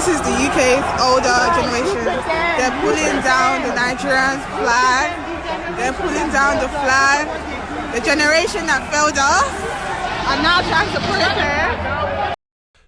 This is the UK's older generation. They're pulling down the Nigerian flag. They're pulling down the flag. The generation that failed us are now trying to pull it there.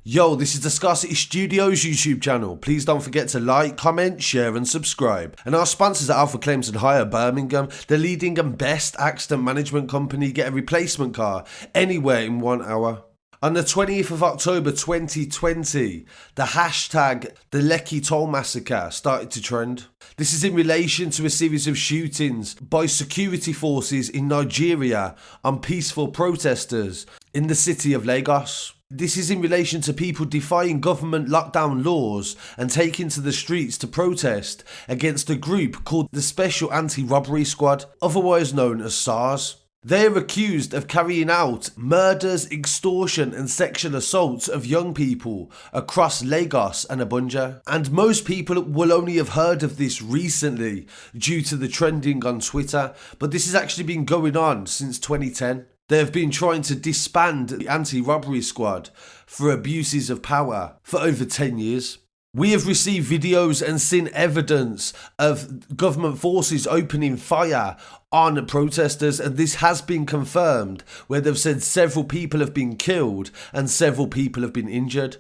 Yo, this is the Scarcity Studios YouTube channel. Please don't forget to like, comment, share and subscribe. And our sponsors at Alpha Claims and Hire Birmingham, the leading and best accident management company. Get a replacement car anywhere in 1 hour. On the 20th of October 2020, the hashtag the Lekki toll massacre started to trend. This is in relation to a series of shootings by security forces in Nigeria on peaceful protesters in the city of Lagos. This is in relation to people defying government lockdown laws and taking to the streets to protest against a group called the Special Anti-Robbery Squad, otherwise known as SARS. They are accused of carrying out murders, extortion and sexual assaults of young people across Lagos and Abuja. And most people will only have heard of this recently due to the trending on Twitter, but this has actually been going on since 2010. They have been trying to disband the anti-robbery squad for abuses of power for over 10 years. We have received videos and seen evidence of government forces opening fire on protesters, and this has been confirmed, where they've said several people have been killed and several people have been injured.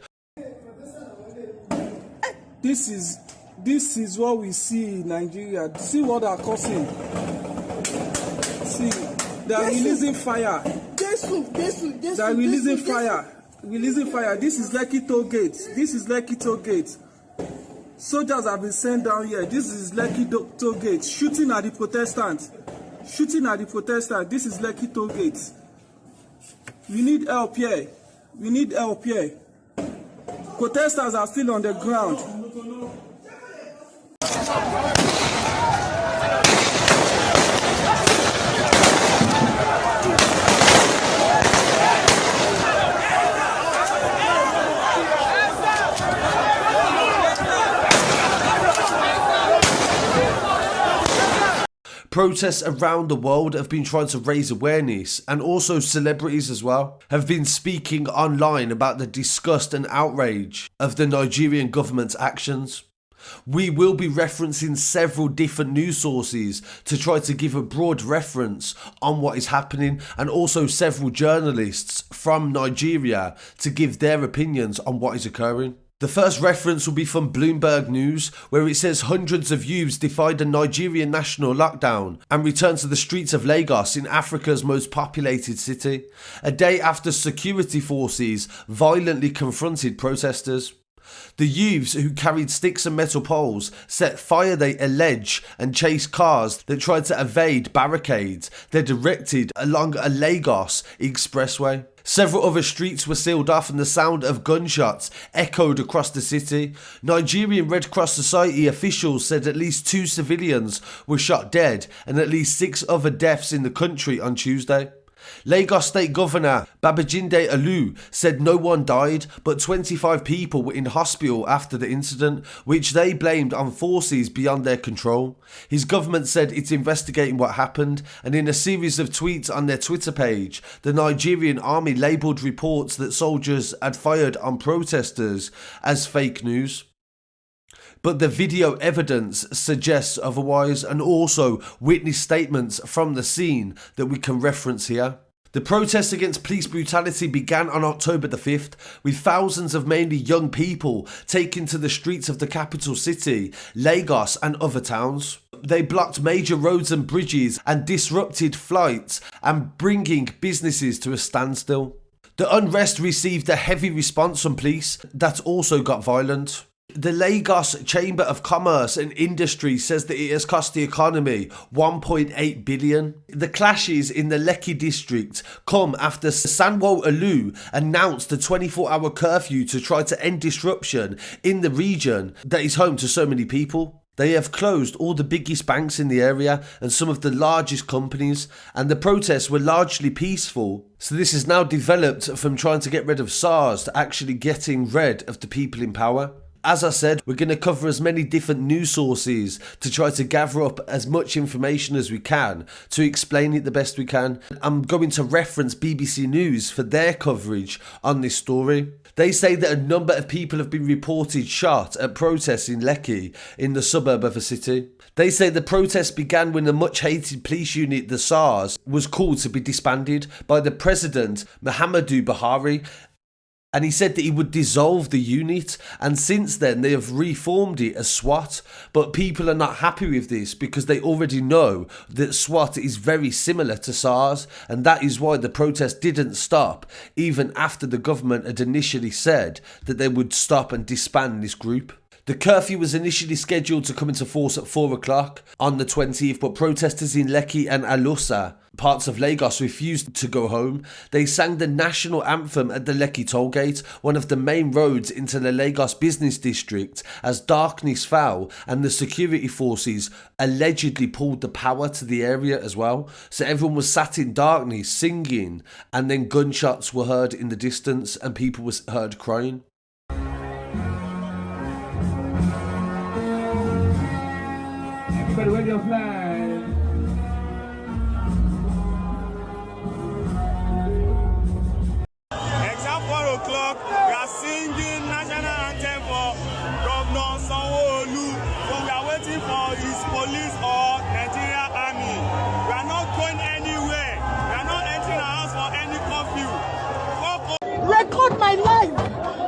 This is what we see in Nigeria. See what they are causing. See, they are releasing fire. They are releasing fire. Releasing fire. This is Lekki toll gate. This is Lekki toll gate. Soldiers have been sent down here. This is Lekki toll gate. Shooting at the protestants. Shooting at the protestants. This is Lekki toll gate. We need help here. We need help here. Protesters are still on the ground. Protests around the world have been trying to raise awareness, and also celebrities as well have been speaking online about the disgust and outrage of the Nigerian government's actions. We will be referencing several different news sources to try to give a broad reference on what is happening, and also several journalists from Nigeria to give their opinions on what is occurring. The first reference will be from Bloomberg News, where it says hundreds of youths defied a Nigerian national lockdown and returned to the streets of Lagos, in Africa's most populated city, a day after security forces violently confronted protesters. The youths, who carried sticks and metal poles, set fire, they allege, and chased cars that tried to evade barricades they directed along a Lagos expressway. Several other streets were sealed off and the sound of gunshots echoed across the city. Nigerian Red Cross Society officials said at least 2 civilians were shot dead and at least 6 other deaths in the country on Tuesday. Lagos State Governor Babajide Sanwo-Olu said no one died, but 25 people were in hospital after the incident, which they blamed on forces beyond their control. His government said it's investigating what happened, and in a series of tweets on their Twitter page, the Nigerian army labelled reports that soldiers had fired on protesters as fake news. But the video evidence suggests otherwise, and also witness statements from the scene that we can reference here. The protests against police brutality began on October the 5th, with thousands of mainly young people taking to the streets of the capital city, Lagos and other towns. They blocked major roads and bridges and disrupted flights, and bringing businesses to a standstill. The unrest received a heavy response from police that also got violent. The Lagos Chamber of Commerce and Industry says that it has cost the economy 1.8 billion. The clashes in the Lekki district come after Sanwo-Olu announced a 24-hour curfew to try to end disruption in the region that is home to so many people. They have closed all the biggest banks in the area and some of the largest companies, and the protests were largely peaceful. So this has now developed from trying to get rid of SARS to actually getting rid of the people in power. As I said, we're going to cover as many different news sources to try to gather up as much information as we can to explain it the best we can. I'm going to reference BBC News for their coverage on this story. They say that a number of people have been reported shot at protests in Lekki, in the suburb of a city. They say the protests began when the much-hated police unit, the SARS, was called to be disbanded by the President, Muhammadu Buhari, and he said that he would dissolve the unit, and since then they have reformed it as SWAT, but people are not happy with this because they already know that SWAT is very similar to SARS, and that is why the protest didn't stop even after the government had initially said that they would stop and disband this group. The curfew was initially scheduled to come into force at 4 o'clock on the 20th, but protesters in Lekki and Alusa, parts of Lagos, refused to go home. They sang the national anthem at the Lekki tollgate, one of the main roads into the Lagos business district, as darkness fell and the security forces allegedly pulled the power to the area as well. So everyone was sat in darkness singing, and then gunshots were heard in the distance and people were heard crying. Everybody wave your flag. Exam 4 o'clock, we are singing national anthem for Governor Sanwo-Olu. So we are waiting for his police or Nigerian army. We are not going anywhere. We are not entering our house for any curfew. Record my life.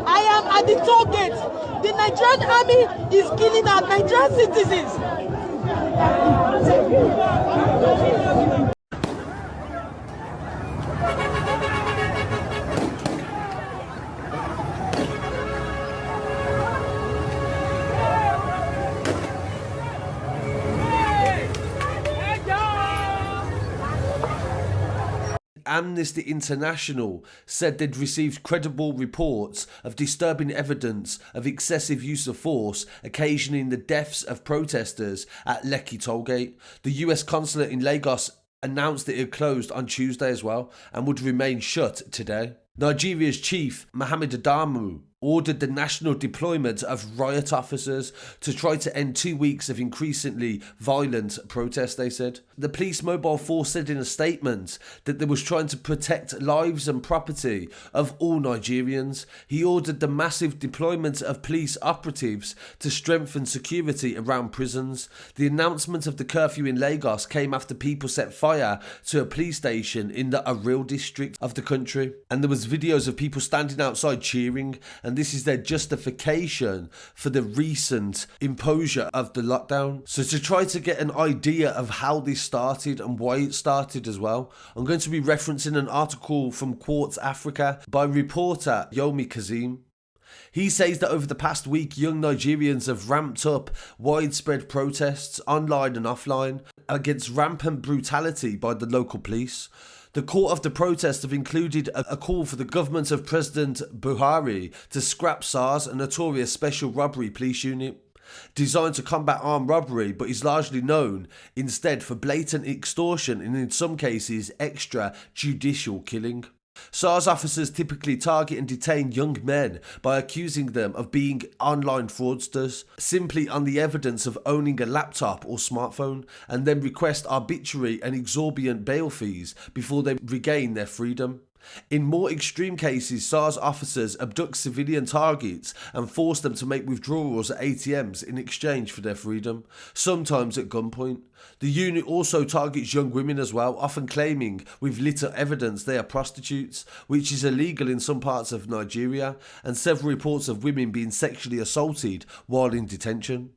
I am at the toll gate. The Nigerian army is killing our Nigerian citizens. Amnesty International said they'd received credible reports of disturbing evidence of excessive use of force occasioning the deaths of protesters at Lekki tollgate. The US consulate in Lagos announced that it had closed on Tuesday as well and would remain shut today. Nigeria's chief, Mohammed Adamu, ordered the national deployment of riot officers to try to end 2 weeks of increasingly violent protests, they said. The police mobile force said in a statement that they was trying to protect lives and property of all Nigerians. He ordered the massive deployment of police operatives to strengthen security around prisons. The announcement of the curfew in Lagos came after people set fire to a police station in the Aril district of the country, and there was videos of people standing outside cheering, and this is their justification for the recent imposure of the lockdown. So to try to get an idea of how this started and why it started as well, I'm going to be referencing an article from Quartz Africa by reporter Yomi Kazim. He says that over the past week, young Nigerians have ramped up widespread protests online and offline against rampant brutality by the local police. The core of the protests have included a call for the government of President Buhari to scrap SARS, a notorious special robbery police unit designed to combat armed robbery, but is largely known instead for blatant extortion and in some cases extrajudicial killing. SARS officers typically target and detain young men by accusing them of being online fraudsters simply on the evidence of owning a laptop or smartphone, and then request arbitrary and exorbitant bail fees before they regain their freedom. In more extreme cases, SARS officers abduct civilian targets and force them to make withdrawals at ATMs in exchange for their freedom, sometimes at gunpoint. The unit also targets young women as well, often claiming with little evidence they are prostitutes, which is illegal in some parts of Nigeria, and several reports of women being sexually assaulted while in detention.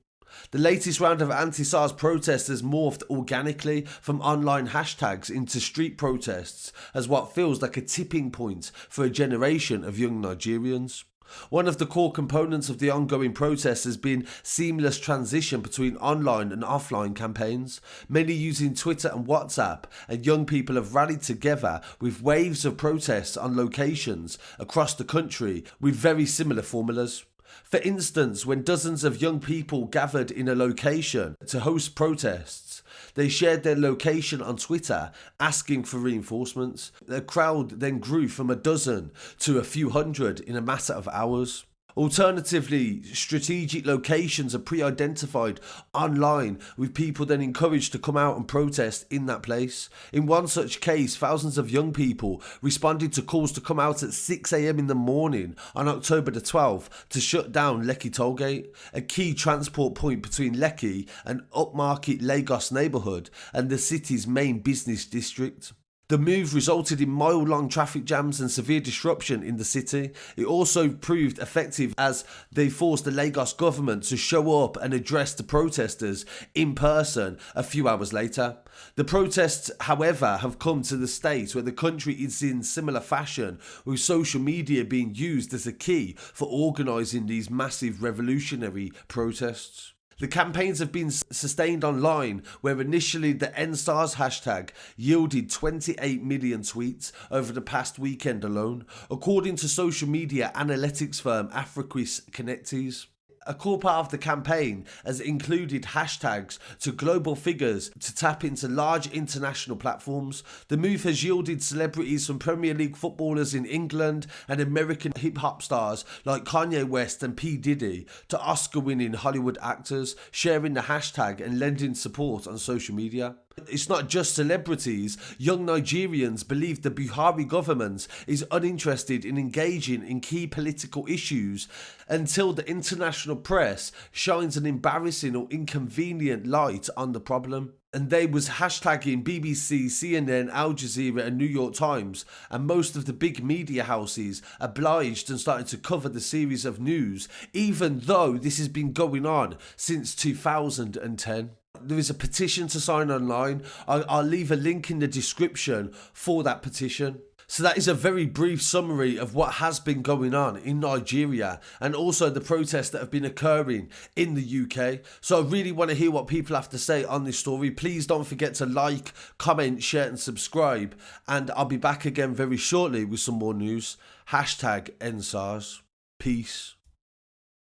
The latest round of anti-SARS protests has morphed organically from online hashtags into street protests as what feels like a tipping point for a generation of young Nigerians. One of the core components of the ongoing protests has been seamless transition between online and offline campaigns, many using Twitter and WhatsApp, and young people have rallied together with waves of protests on locations across the country with very similar formulas. For instance, when dozens of young people gathered in a location to host protests, they shared their location on Twitter asking for reinforcements. The crowd then grew from a dozen to a few hundred in a matter of hours. Alternatively, strategic locations are pre-identified online, with people then encouraged to come out and protest in that place. In one such case, thousands of young people responded to calls to come out at 6 a.m. in the morning on October the 12th to shut down Lekki tollgate, a key transport point between Lekki, an upmarket Lagos neighbourhood, and the city's main business district. The move resulted in mile-long traffic jams and severe disruption in the city. It also proved effective as they forced the Lagos government to show up and address the protesters in person a few hours later. The protests, however, have come to the state where the country is in similar fashion, with social media being used as a key for organising these massive revolutionary protests. The campaigns have been sustained online, where initially the SARS hashtag yielded 28 million tweets over the past weekend alone, according to social media analytics firm Afriquis Connecties. A core part of the campaign has included hashtags to global figures to tap into large international platforms. The move has yielded celebrities from Premier League footballers in England and American hip-hop stars like Kanye West and P. Diddy to Oscar-winning Hollywood actors sharing the hashtag and lending support on social media. It's not just celebrities. Young Nigerians believe the Buhari government is uninterested in engaging in key political issues until the international press shines an embarrassing or inconvenient light on the problem. And they was hashtagging BBC, CNN, Al Jazeera and New York Times, and most of the big media houses obliged and started to cover the series of news, even though this has been going on since 2010. There is a petition to sign online. I'll leave a link in the description for that petition. So that is a very brief summary of what has been going on in Nigeria and also the protests that have been occurring in the UK. So I really want to hear what people have to say on this story. Please don't forget to like, comment, share and subscribe. And I'll be back again very shortly with some more news. Hashtag #EndSARS. Peace.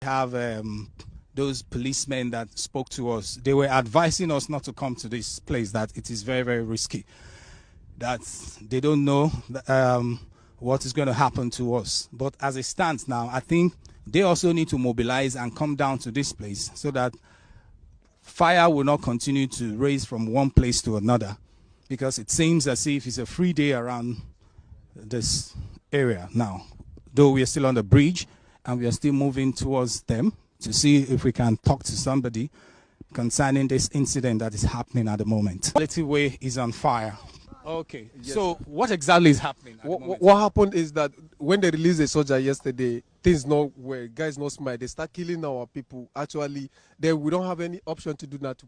Have those policemen that spoke to us, they were advising us not to come to this place, that it is very, very risky, that they don't know what is going to happen to us. But as it stands now, I think they also need to mobilize and come down to this place so that fire will not continue to raise from one place to another, because it seems as if it's a free day around this area now, though we are still on the bridge and we are still moving towards them to see if we can talk to somebody concerning this incident that is happening at the moment. Quality Way is on fire. Okay, yes. So what exactly is happening at the moment? What happened is that when they released a soldier yesterday, things not were guys not smart. They start killing our people. Actually, we don't have any option to do that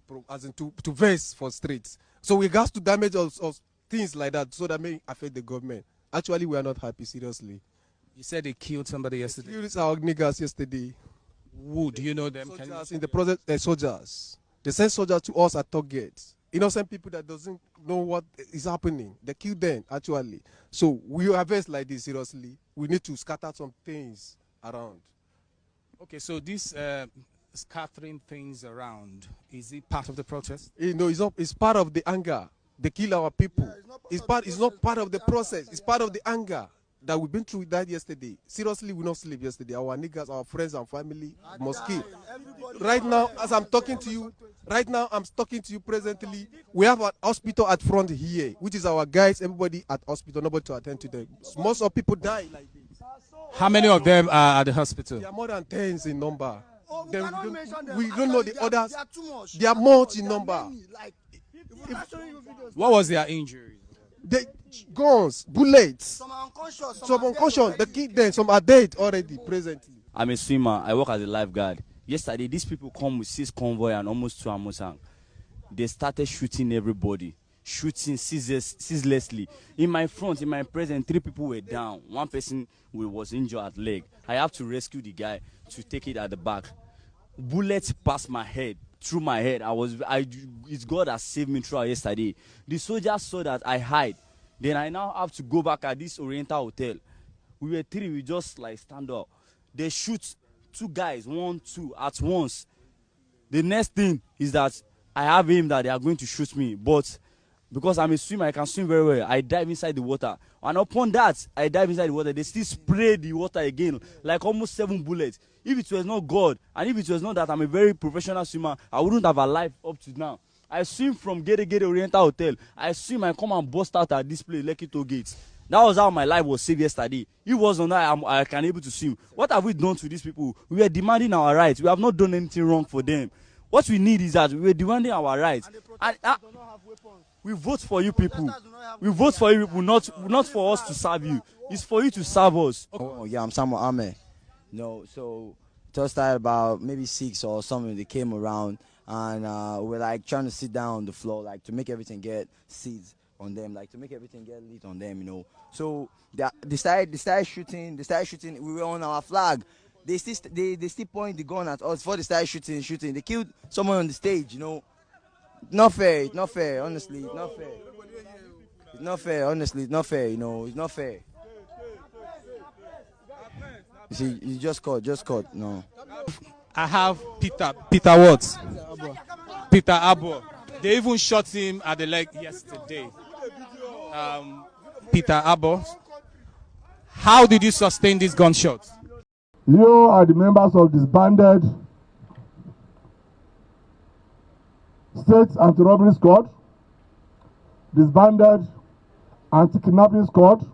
to verse for streets. So we got to damage of things like that, so that may affect the government. Actually, we are not happy, seriously. You said they killed somebody yesterday. They killed our niggas yesterday. Who do you know them? Soldiers in the process, soldiers. They send soldiers to us at targets. Innocent people that doesn't know what is happening. They kill them, actually. So we harvest like this, seriously. We need to scatter some things around. Okay, so this scattering things around, is it part of the protest? No, it's not. It's part of the anger. They kill our people. Yeah, it's not part of the process. It's part of the anger that we've been through that yesterday. Seriously, we not sleep yesterday. Our niggas, our friends and family must kill. Right now, as I'm talking to you, presently, we have an hospital at front here, which is our guys, everybody at hospital, nobody to attend to them. Most of people die like this. How many of them are at the hospital? There are more than 10 in number. We don't know the others. They are more in number. What was their injury? They guns, bullets. Some are unconscious. They killed them. Some are dead already, presently. I'm a swimmer. I work as a lifeguard. Yesterday, these people come with 6 convoy and almost 2 Amosang. They started shooting everybody, shooting ceaselessly. In my front, in my presence, 3 people were down. 1 person was injured at leg. I have to rescue the guy to take it at the back. Bullets passed my head. Through my head, it's God that saved me throughout yesterday. The soldiers saw that I hide. Then I now have to go back at this Oriental hotel. We were 3, we just like stand up. They shoot 2 guys, 1, 2 at once. The next thing is that I have aim that they are going to shoot me, but because I'm a swimmer, I can swim very well. I dive inside the water, and upon that, I dive inside the water. They still spray the water again, like almost 7 bullets. If it was not God, and if it was not that I'm a very professional swimmer, I wouldn't have alive up to now. I swim from Gere Oriental Hotel. I swim and come and bust out at this place, Lekki Toll Gate. That was how my life was saved yesterday. It wasn't that I can able to swim. What have we done to these people? We were demanding our rights. We have not done anything wrong for them. What we need is that we were demanding our rights. And we vote for you people. We vote for you people, not for us to serve you. It's for you to serve us. Oh yeah, I'm Samuel Ame. No, so just started about maybe 6 or something. They came around and we're like trying to sit down on the floor, like to make everything get seeds on them, like to make everything get lit on them, you know. So they started shooting. We were on our flag. They still point the gun at us before they started shooting. They killed someone on the stage, you know. Not fair, honestly, it's not fair. It's not fair, honestly, it's not fair, you know, it's not fair. You see, you just caught, no. I have Peter what? Peter Abo. They even shot him at the leg yesterday. Peter Abo, how did you sustain these gunshots? You are the members of disbanded State Anti-Robbery Squad, disbanded Anti-Kidnapping Squad,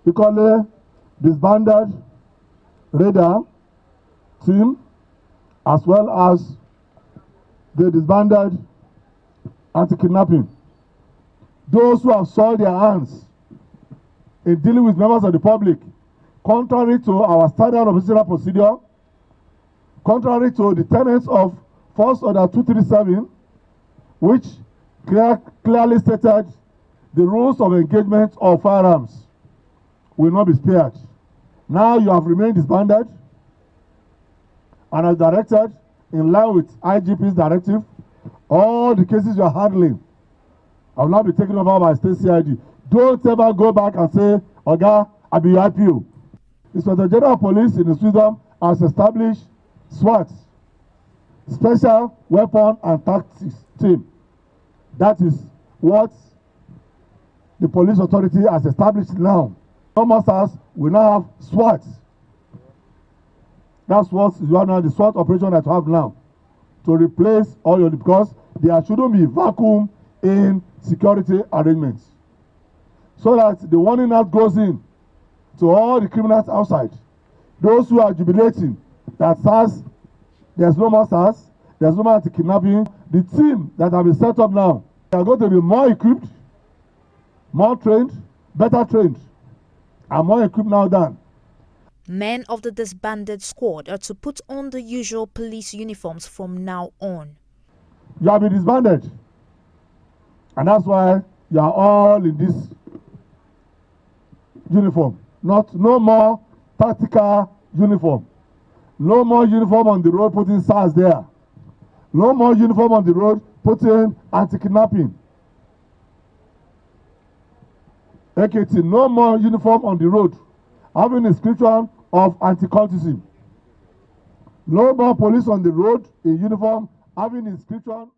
equally disbanded radar team, as well as the disbanded anti-kidnapping. Those who have soiled their hands in dealing with members of the public, contrary to our standard of procedural procedure, contrary to the tenets of First Order 237, which clearly stated the rules of engagement of firearms will not be spared. Now you have remained disbanded, and as directed, in line with IGP's directive, all the cases you are handling I will not be taken over by state CID. Don't ever go back and say, Oga, I be IPO. Inspector General of Police in Sweden has established SWAT, Special Weapon and Tactics Team. That is what the police authority has established now. Some SARS will now have SWAT. That's what you are now, the SWAT operation that you have now, to replace all your, because there shouldn't be vacuum in security arrangements. So that the warning out goes in to all the criminals outside. Those who are jubilating that SARS, there's no more SARS, there's no more anti-kidnapping. The team that have been set up now, they are going to be more equipped, more trained, better trained, and more equipped now than. Men of the disbanded squad are to put on the usual police uniforms from now on. You have been disbanded, and that's why you are all in this uniform. No more tactical uniform. No more uniform on the road putting SARS there. No more uniform on the road putting anti-kidnapping. AKT, no more uniform on the road having inscription of anti-cultism. No more police on the road in uniform having inscription.